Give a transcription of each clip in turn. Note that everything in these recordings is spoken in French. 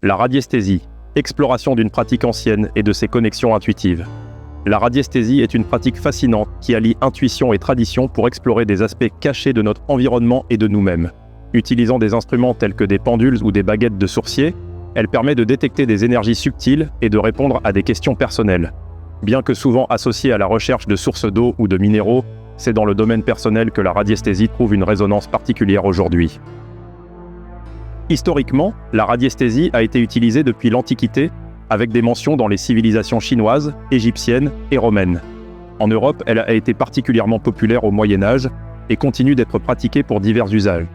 La radiesthésie, exploration d'une pratique ancienne et de ses connexions intuitives. La radiesthésie est une pratique fascinante qui allie intuition et tradition pour explorer des aspects cachés de notre environnement et de nous-mêmes. Utilisant des instruments tels que des pendules ou des baguettes de sourcier, elle permet de détecter des énergies subtiles et de répondre à des questions personnelles. Bien que souvent associée à la recherche de sources d'eau ou de minéraux, c'est dans le domaine personnel que la radiesthésie trouve une résonance particulière aujourd'hui. Historiquement, la radiesthésie a été utilisée depuis l'Antiquité, avec des mentions dans les civilisations chinoises, égyptiennes et romaines. En Europe, elle a été particulièrement populaire au Moyen Âge et continue d'être pratiquée pour divers usages.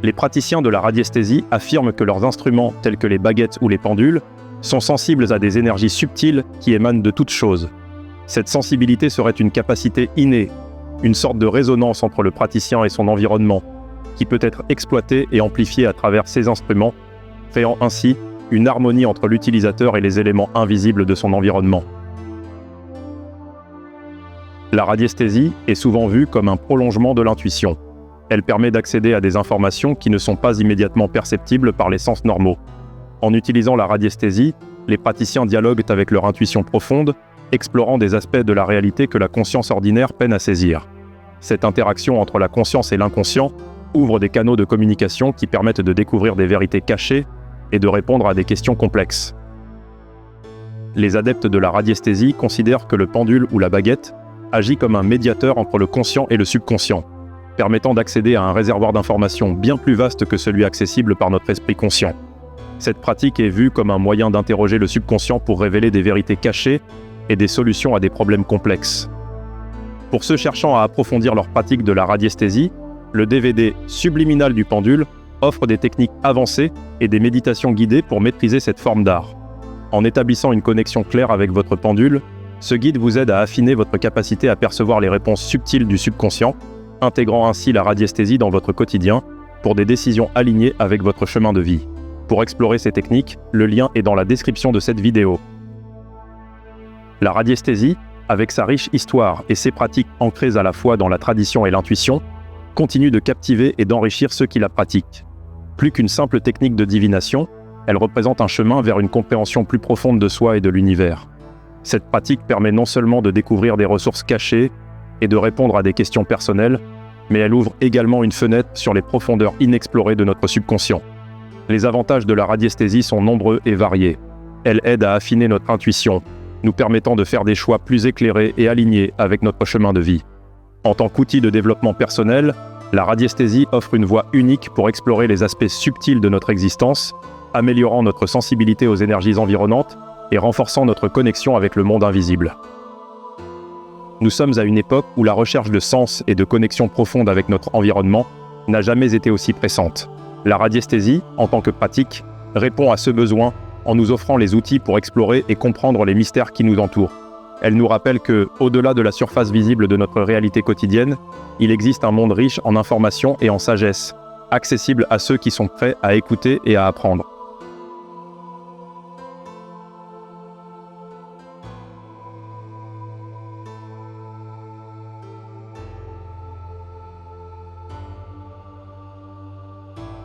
Les praticiens de la radiesthésie affirment que leurs instruments, tels que les baguettes ou les pendules, sont sensibles à des énergies subtiles qui émanent de toutes choses. Cette sensibilité serait une capacité innée, une sorte de résonance entre le praticien et son environnement, qui peut être exploitée et amplifiée à travers ces instruments, créant ainsi une harmonie entre l'utilisateur et les éléments invisibles de son environnement. La radiesthésie est souvent vue comme un prolongement de l'intuition. Elle permet d'accéder à des informations qui ne sont pas immédiatement perceptibles par les sens normaux. En utilisant la radiesthésie, les praticiens dialoguent avec leur intuition profonde, explorant des aspects de la réalité que la conscience ordinaire peine à saisir. Cette interaction entre la conscience et l'inconscient ouvre des canaux de communication qui permettent de découvrir des vérités cachées et de répondre à des questions complexes. Les adeptes de la radiesthésie considèrent que le pendule ou la baguette agit comme un médiateur entre le conscient et le subconscient, permettant d'accéder à un réservoir d'informations bien plus vaste que celui accessible par notre esprit conscient. Cette pratique est vue comme un moyen d'interroger le subconscient pour révéler des vérités cachées et des solutions à des problèmes complexes. Pour ceux cherchant à approfondir leur pratique de la radiesthésie, le DVD Subliminal du pendule offre des techniques avancées et des méditations guidées pour maîtriser cette forme d'art. En établissant une connexion claire avec votre pendule, ce guide vous aide à affiner votre capacité à percevoir les réponses subtiles du subconscient, intégrant ainsi la radiesthésie dans votre quotidien pour des décisions alignées avec votre chemin de vie. Pour explorer ces techniques, le lien est dans la description de cette vidéo. La radiesthésie, avec sa riche histoire et ses pratiques ancrées à la fois dans la tradition et l'intuition, continue de captiver et d'enrichir ceux qui la pratiquent. Plus qu'une simple technique de divination, elle représente un chemin vers une compréhension plus profonde de soi et de l'univers. Cette pratique permet non seulement de découvrir des ressources cachées et de répondre à des questions personnelles, mais elle ouvre également une fenêtre sur les profondeurs inexplorées de notre subconscient. Les avantages de la radiesthésie sont nombreux et variés. Elle aide à affiner notre intuition, nous permettant de faire des choix plus éclairés et alignés avec notre chemin de vie. En tant qu'outil de développement personnel, la radiesthésie offre une voie unique pour explorer les aspects subtils de notre existence, améliorant notre sensibilité aux énergies environnantes et renforçant notre connexion avec le monde invisible. Nous sommes à une époque où la recherche de sens et de connexion profonde avec notre environnement n'a jamais été aussi pressante. La radiesthésie, en tant que pratique, répond à ce besoin en nous offrant les outils pour explorer et comprendre les mystères qui nous entourent. Elle nous rappelle que, au-delà de la surface visible de notre réalité quotidienne, il existe un monde riche en informations et en sagesse, accessible à ceux qui sont prêts à écouter et à apprendre.